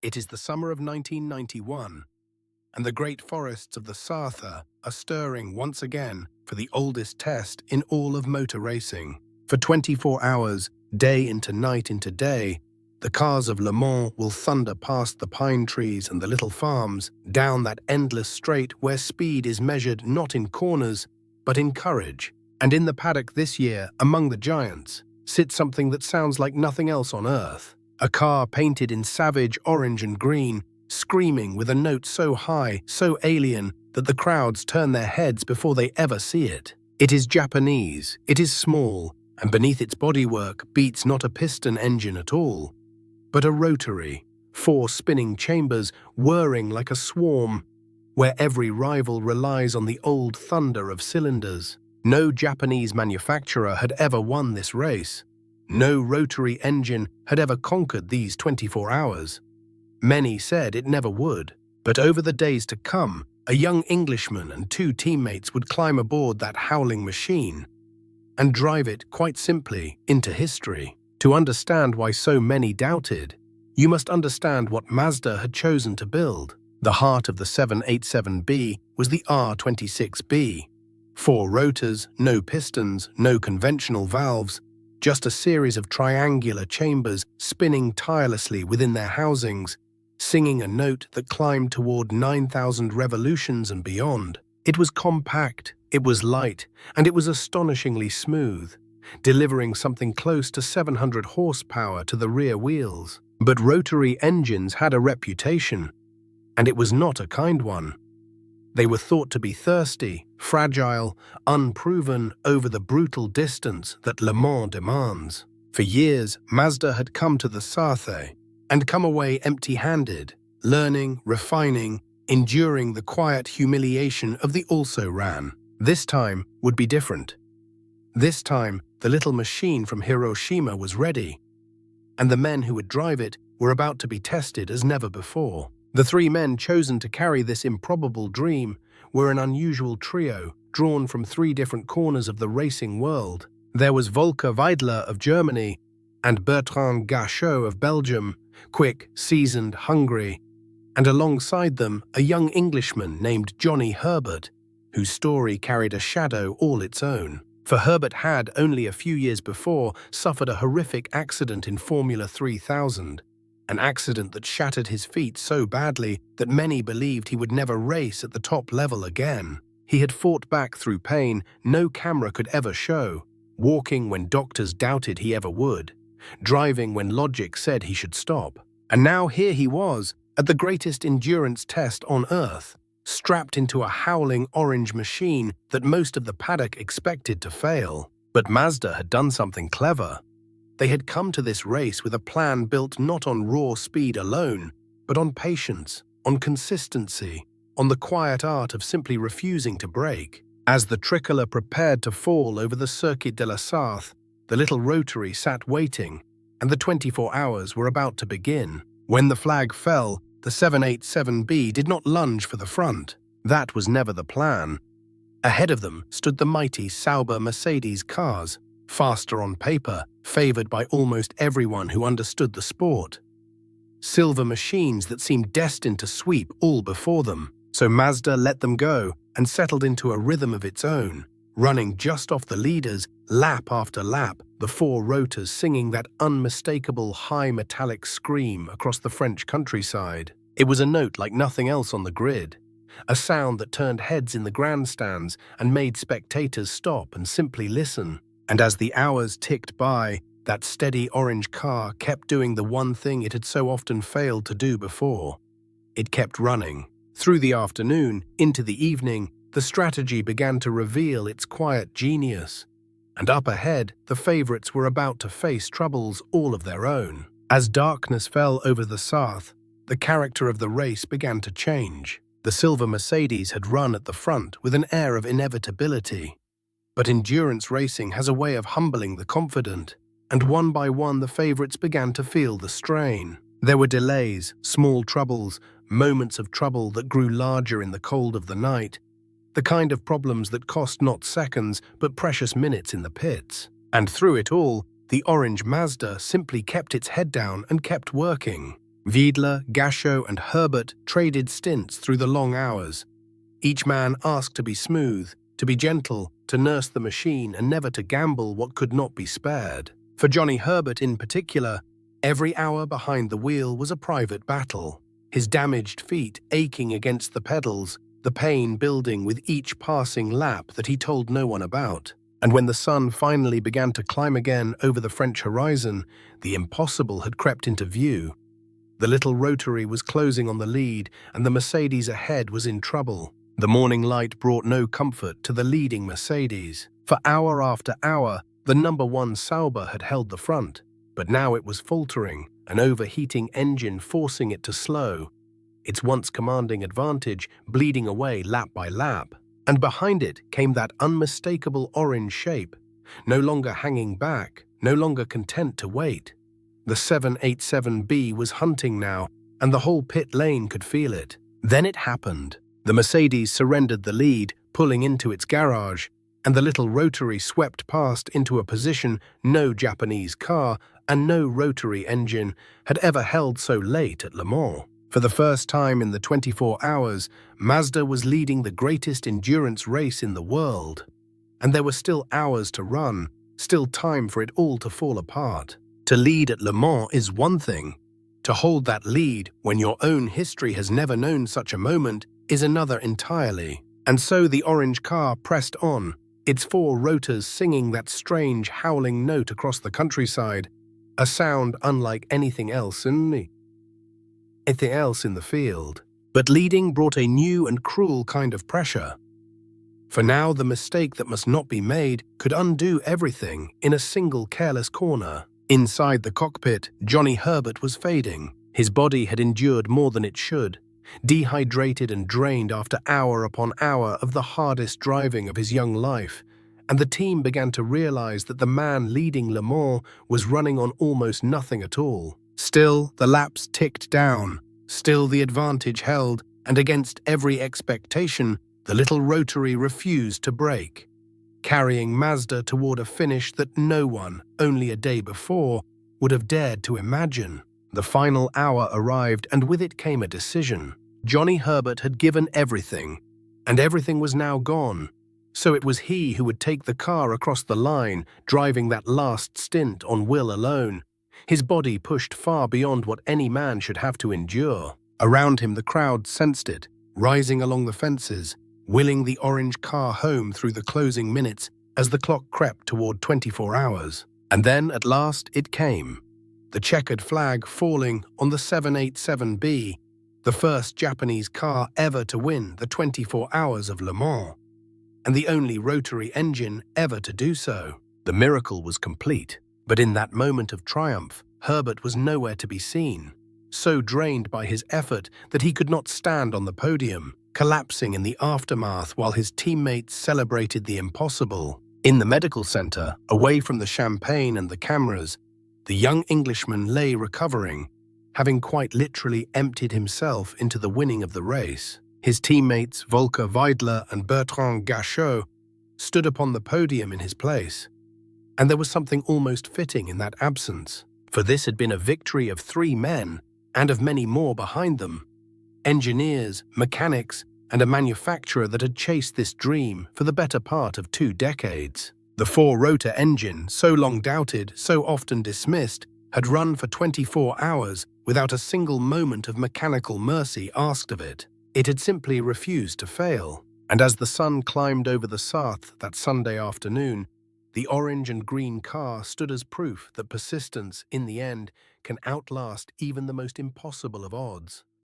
It is the summer of 1991, and the great forests of the SARTHE are stirring once again for the oldest test in all of motor racing. For 24 hours, day into night into day, the cars of Le Mans will thunder past the pine trees and the little farms, down that endless straight where speed is measured not in corners, but in courage. And in the paddock this year, among the giants, sits something that sounds like nothing else on earth. A car painted in savage orange and green, screaming with a note so high, so alien, that the crowds turn their heads before they ever see it. It is Japanese, it is small, and beneath its bodywork beats not a piston engine at all, but a rotary, 4 spinning chambers whirring like a swarm, where every rival relies on the old thunder of cylinders. No Japanese manufacturer had ever won this race. No rotary engine had ever conquered these 24 hours. Many said it never would, but over the days to come, a young Englishman and 2 teammates would climb aboard that howling machine and drive it, quite simply, into history. To understand why so many doubted, you must understand what Mazda had chosen to build. The heart of the 787B was the R26B. 4 rotors, no pistons, no conventional valves, just a series of triangular chambers spinning tirelessly within their housings, singing a note that climbed toward 9,000 revolutions and beyond. It was compact, it was light, and it was astonishingly smooth, delivering something close to 700 horsepower to the rear wheels. But rotary engines had a reputation, and it was not a kind one. They were thought to be thirsty, fragile, unproven over the brutal distance that Le Mans demands. For years, Mazda had come to the SARTHE and come away empty-handed, learning, refining, enduring the quiet humiliation of the also-ran. This time would be different. This time, the little machine from Hiroshima was ready, and the men who would drive it were about to be tested as never before. The 3 men chosen to carry this improbable dream were an unusual trio, drawn from 3 different corners of the racing world. There was Volker Weidler of Germany and Bertrand Gachot of Belgium, quick, seasoned, hungry, and alongside them a young Englishman named Johnny Herbert, whose story carried a shadow all its own. For Herbert had, only a few years before, suffered a horrific accident in Formula 3000. An accident that shattered his feet so badly that many believed he would never race at the top level again. He had fought back through pain no camera could ever show, walking when doctors doubted he ever would, driving when logic said he should stop. And now here he was, at the greatest endurance test on Earth, strapped into a howling orange machine that most of the paddock expected to fail. But Mazda had done something clever. They had come to this race with a plan built not on raw speed alone, but on patience, on consistency, on the quiet art of simply refusing to brake. As the tricolor prepared to fall over the Circuit de la Sarthe, the little rotary sat waiting, and the 24 hours were about to begin. When the flag fell, the 787B did not lunge for the front. That was never the plan. Ahead of them stood the mighty Sauber Mercedes cars, faster on paper, favored by almost everyone who understood the sport. Silver machines that seemed destined to sweep all before them. So Mazda let them go and settled into a rhythm of its own, running just off the leaders, lap after lap, the 4 rotors singing that unmistakable high metallic scream across the French countryside. It was a note like nothing else on the grid, a sound that turned heads in the grandstands and made spectators stop and simply listen. And as the hours ticked by, that steady orange car kept doing the one thing it had so often failed to do before. It kept running. Through the afternoon, into the evening, the strategy began to reveal its quiet genius. And up ahead, the favorites were about to face troubles all of their own. As darkness fell over the Sarthe, the character of the race began to change. The silver Mercedes had run at the front with an air of inevitability. But endurance racing has a way of humbling the confident, and one by one the favorites began to feel the strain. There were delays, small troubles, moments of trouble that grew larger in the cold of the night, the kind of problems that cost not seconds but precious minutes in the pits. And through it all, the orange Mazda simply kept its head down and kept working. Wiedler, Gachot, and Herbert traded stints through the long hours. Each man asked to be smooth, to be gentle, to nurse the machine, and never to gamble what could not be spared. For Johnny Herbert in particular, every hour behind the wheel was a private battle. His damaged feet aching against the pedals, the pain building with each passing lap that he told no one about. And when the sun finally began to climb again over the French horizon, the impossible had crept into view. The little Rotary was closing on the lead, and the Mercedes ahead was in trouble. The morning light brought no comfort to the leading Mercedes. For hour after hour, the #1 Sauber had held the front, but now it was faltering, an overheating engine forcing it to slow, its once commanding advantage bleeding away lap by lap. And behind it came that unmistakable orange shape, no longer hanging back, no longer content to wait. The 787B was hunting now, and the whole pit lane could feel it. Then it happened. The Mercedes surrendered the lead, pulling into its garage, and the little Rotary swept past into a position no Japanese car and no Rotary engine had ever held so late at Le Mans. For the first time in the 24 hours, Mazda was leading the greatest endurance race in the world. And there were still hours to run, still time for it all to fall apart. To lead at Le Mans is one thing. To hold that lead when your own history has never known such a moment is another entirely. And so the orange car pressed on, its 4 rotors singing that strange howling note across the countryside, a sound unlike anything else in the field. But leading brought a new and cruel kind of pressure. For now the mistake that must not be made could undo everything in a single careless corner. Inside the cockpit, Johnny Herbert was fading. His body had endured more than it should, dehydrated and drained after hour upon hour of the hardest driving of his young life, and the team began to realize that the man leading Le Mans was running on almost nothing at all. Still, the laps ticked down, still the advantage held, and against every expectation, the little Rotary refused to break, carrying Mazda toward a finish that no one, only a day before, would have dared to imagine. The final hour arrived, and with it came a decision. Johnny Herbert had given everything, and everything was now gone. So it was he who would take the car across the line, driving that last stint on will alone, his body pushed far beyond what any man should have to endure. Around him the crowd sensed it, rising along the fences, willing the orange car home through the closing minutes as the clock crept toward 24 hours. And then, at last, it came. The checkered flag falling on the 787B, the first Japanese car ever to win the 24 hours of Le Mans, and the only Rotary engine ever to do so. The miracle was complete, but in that moment of triumph, Herbert was nowhere to be seen, so drained by his effort that he could not stand on the podium, collapsing in the aftermath while his teammates celebrated the impossible. In the medical center, away from the champagne and the cameras, the young Englishman lay recovering, having quite literally emptied himself into the winning of the race. His teammates, Volker Weidler and Bertrand Gachot, stood upon the podium in his place. And there was something almost fitting in that absence, for this had been a victory of 3 men, and of many more behind them. Engineers, mechanics, and a manufacturer that had chased this dream for the better part of 2 decades. The 4-rotor engine, so long doubted, so often dismissed, had run for 24 hours without a single moment of mechanical mercy asked of it. It had simply refused to fail. And as the sun climbed over the Sarthe that Sunday afternoon, the orange and green car stood as proof that persistence, in the end, can outlast even the most impossible of odds.